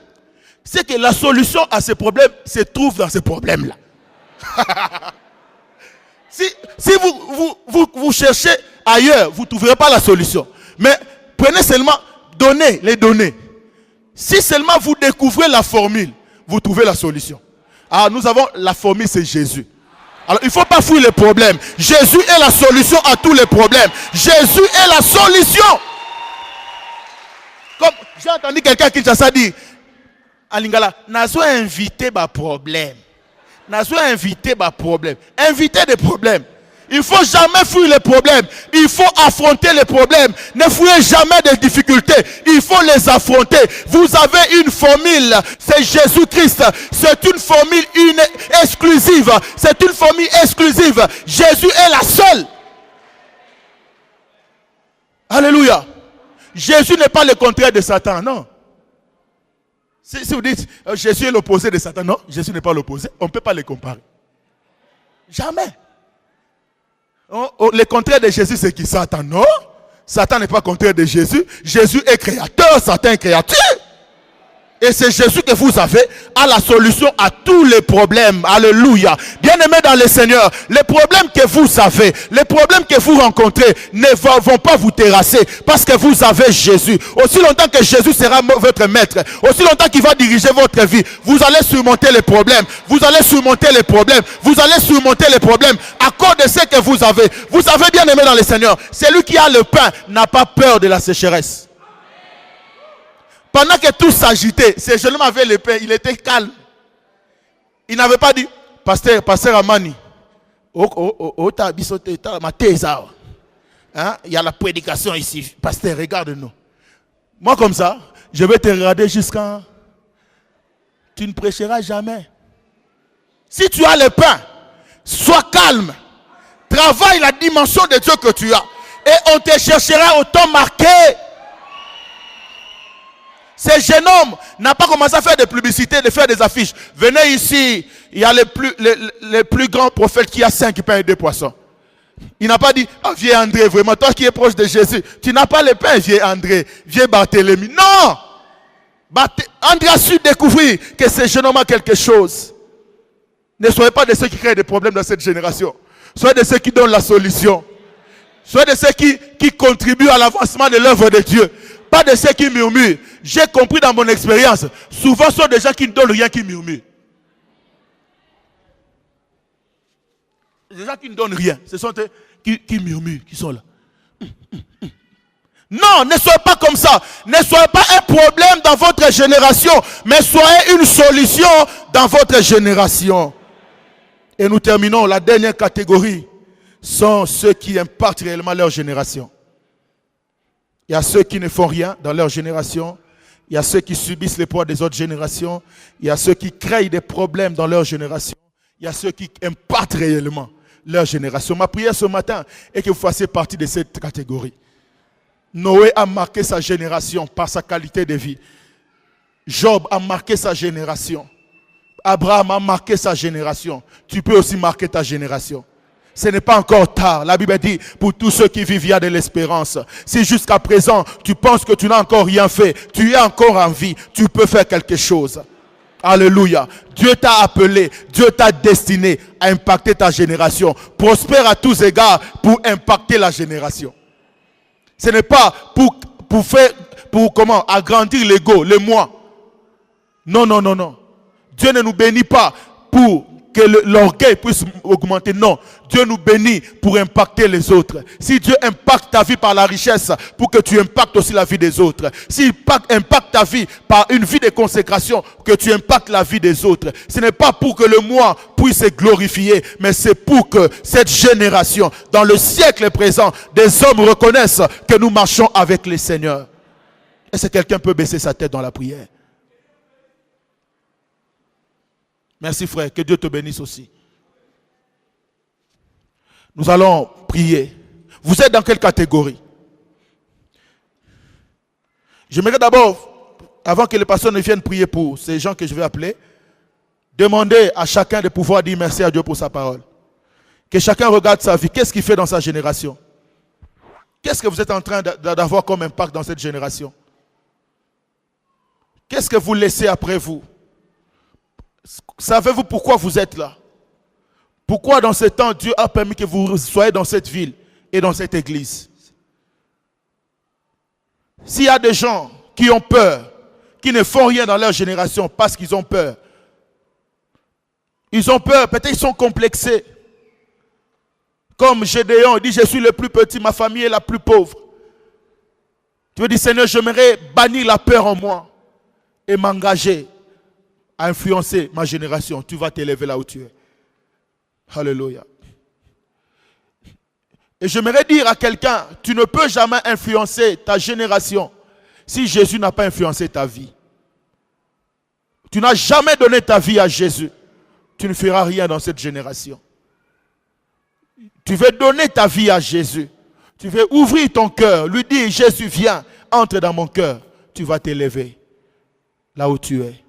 c'est que la solution à ces problèmes se trouve dans ces problèmes-là. si vous cherchez ailleurs, vous ne trouverez pas la solution. Mais prenez seulement les données. Si seulement vous découvrez la formule, vous trouvez la solution. Alors, nous avons la formule, c'est Jésus. Alors, il ne faut pas fuir les problèmes. Jésus est la solution à tous les problèmes. Jésus est la solution. Comme j'ai entendu quelqu'un qui a dit, à Lingala, n'a pas invité ma problème. N'a pas invité ma problème. Inviter des problèmes. Il ne faut jamais fuir les problèmes. Il faut affronter les problèmes. Ne fuyez jamais des difficultés. Il faut les affronter. Vous avez une formule. C'est Jésus-Christ. C'est une formule exclusive. C'est une formule exclusive. Jésus est la seule. Alléluia. Jésus n'est pas le contraire de Satan, non. Si vous dites Jésus est l'opposé de Satan, non, Jésus n'est pas l'opposé. On ne peut pas les comparer. Jamais. Le contraire de Jésus, c'est qui? Satan, non. Satan n'est pas contraire de Jésus. Jésus est créateur, Satan est créature. Et c'est Jésus que vous avez a la solution à tous les problèmes. Alléluia. Bien-aimés dans le Seigneur, les problèmes que vous avez, les problèmes que vous rencontrez ne vont pas vous terrasser parce que vous avez Jésus. Aussi longtemps que Jésus sera votre maître, aussi longtemps qu'il va diriger votre vie, vous allez surmonter les problèmes. Vous allez surmonter les problèmes. Vous allez surmonter les problèmes à cause de ce que vous avez. Vous savez, bien-aimés dans le Seigneur, celui qui a le pain n'a pas peur de la sécheresse. Pendant que tout s'agitait, ce jeune homme avait le pain, il était calme. Il n'avait pas dit, pasteur Amani, il y a la prédication ici. Pasteur, regarde-nous. Moi comme ça, je vais te regarder jusqu'à... Tu ne prêcheras jamais. Si tu as le pain, sois calme. Travaille la dimension de Dieu que tu as. Et on te cherchera au temps marqué. Ce jeune homme n'a pas commencé à faire des publicités, de faire des affiches. Venez ici, il y a les plus grands prophètes qui a 5 pains et 2 poissons. Il n'a pas dit, ah, vieux André, vraiment, toi qui es proche de Jésus, tu n'as pas le pain, vieux André, vieux Barthélemy. Non! André a su découvrir que ce jeune homme a quelque chose. Ne soyez pas de ceux qui créent des problèmes dans cette génération. Soyez de ceux qui donnent la solution. Soyez de ceux qui contribuent à l'avancement de l'œuvre de Dieu. Pas de ceux qui murmurent. J'ai compris dans mon expérience, souvent ce sont des gens qui ne donnent rien qui murmurent. Les gens qui ne donnent rien, ce sont eux qui murmurent, qui sont là. Non, ne soyez pas comme ça. Ne soyez pas un problème dans votre génération, mais soyez une solution dans votre génération. Et nous terminons, la dernière catégorie sont ceux qui impactent réellement leur génération. Il y a ceux qui ne font rien dans leur génération. Il y a ceux qui subissent les poids des autres générations. Il y a ceux qui créent des problèmes dans leur génération. Il y a ceux qui impactent réellement leur génération. Ma prière ce matin est que vous fassiez partie de cette catégorie. Noé a marqué sa génération par sa qualité de vie. Job a marqué sa génération. Abraham a marqué sa génération. Tu peux aussi marquer ta génération. Ce n'est pas encore tard. La Bible dit, pour tous ceux qui vivent, il y a de l'espérance. Si jusqu'à présent, tu penses que tu n'as encore rien fait, tu es encore en vie, tu peux faire quelque chose. Alléluia. Dieu t'a appelé, Dieu t'a destiné à impacter ta génération. Prospère à tous égards pour impacter la génération. Ce n'est pas pour agrandir l'ego, le moi. Non, non, non, non. Dieu ne nous bénit pas pour que l'orgueil puisse augmenter. Non, Dieu nous bénit pour impacter les autres. Si Dieu impacte ta vie par la richesse, pour que tu impactes aussi la vie des autres. S'il impacte ta vie par une vie de consécration, que tu impactes la vie des autres. Ce n'est pas pour que le moi puisse se glorifier, mais c'est pour que cette génération, dans le siècle présent, des hommes reconnaissent que nous marchons avec le Seigneur. Est-ce que quelqu'un peut baisser sa tête dans la prière? Merci frère, que Dieu te bénisse aussi. Nous allons prier. Vous êtes dans quelle catégorie? J'aimerais d'abord, avant que les personnes ne viennent prier pour ces gens que je vais appeler, demander à chacun de pouvoir dire merci à Dieu pour sa parole. Que chacun regarde sa vie. Qu'est-ce qu'il fait dans sa génération? Qu'est-ce que vous êtes en train d'avoir comme impact dans cette génération? Qu'est-ce que vous laissez après vous? Savez-vous pourquoi vous êtes là? Pourquoi dans ce temps Dieu a permis que vous soyez dans cette ville et dans cette église? S'il y a des gens qui ont peur, qui ne font rien dans leur génération parce qu'ils ont peur, peut-être ils sont complexés. Comme Gédéon, il dit, je suis le plus petit, ma famille est la plus pauvre. Tu veux dire, Seigneur, j'aimerais bannir la peur en moi et m'engager à influencer ma génération. Tu vas t'élever là où tu es. Alléluia. Et j'aimerais dire à quelqu'un, tu ne peux jamais influencer ta génération si Jésus n'a pas influencé ta vie. Tu n'as jamais donné ta vie à Jésus. Tu ne feras rien dans cette génération. Tu veux donner ta vie à Jésus. Tu veux ouvrir ton cœur, lui dire, Jésus, viens, entre dans mon cœur. Tu vas t'élever là où tu es.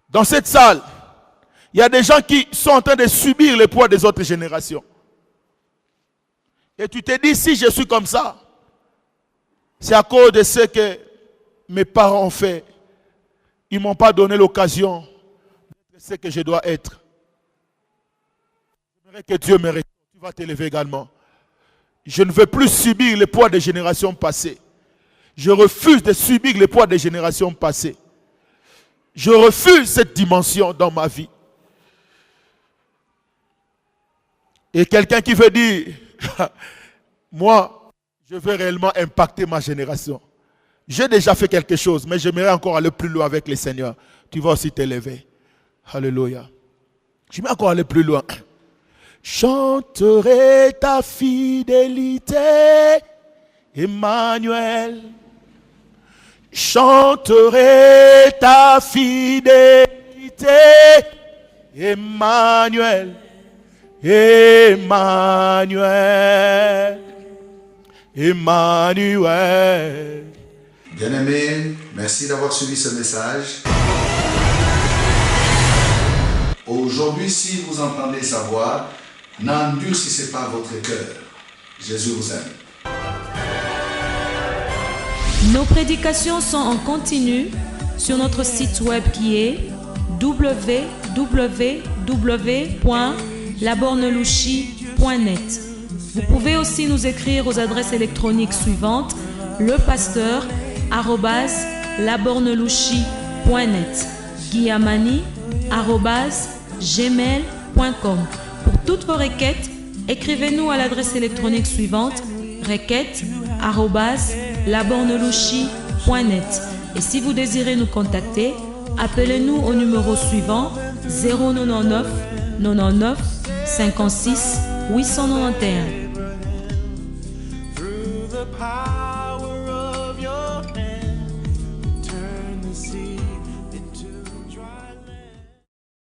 Dans cette salle, il y a des gens qui sont en train de subir les poids des autres générations. Et tu te dis, si je suis comme ça, c'est à cause de ce que mes parents ont fait. Ils ne m'ont pas donné l'occasion d'être ce que je dois être. J'aimerais que Dieu me réponde. Tu vas t'élever également. Je ne veux plus subir le poids des générations passées. Je refuse de subir le poids des générations passées. Je refuse cette dimension dans ma vie. Et quelqu'un qui veut dire, moi, je veux réellement impacter ma génération. J'ai déjà fait quelque chose, mais j'aimerais encore aller plus loin avec le Seigneur. Tu vas aussi t'élever. Alléluia. J'aimerais encore aller plus loin. Chanterai ta fidélité, Emmanuel. Chanterai ta fidélité, Emmanuel. Emmanuel. Emmanuel. Bien-aimés, merci d'avoir suivi ce message. Aujourd'hui, si vous entendez sa voix, n'endurcissez pas votre cœur. Jésus vous aime. Nos prédications sont en continu sur notre site web qui est www.labornelouchi.net. Vous pouvez aussi nous écrire aux adresses électroniques suivantes: lepasteur@labornelouchi.net, guillamani@gmail.com. Pour toutes vos requêtes, écrivez-nous à l'adresse électronique suivante: requêtes@labornelouchi.net. Et si vous désirez nous contacter, appelez-nous au numéro suivant: 099 99 56 891. Through the power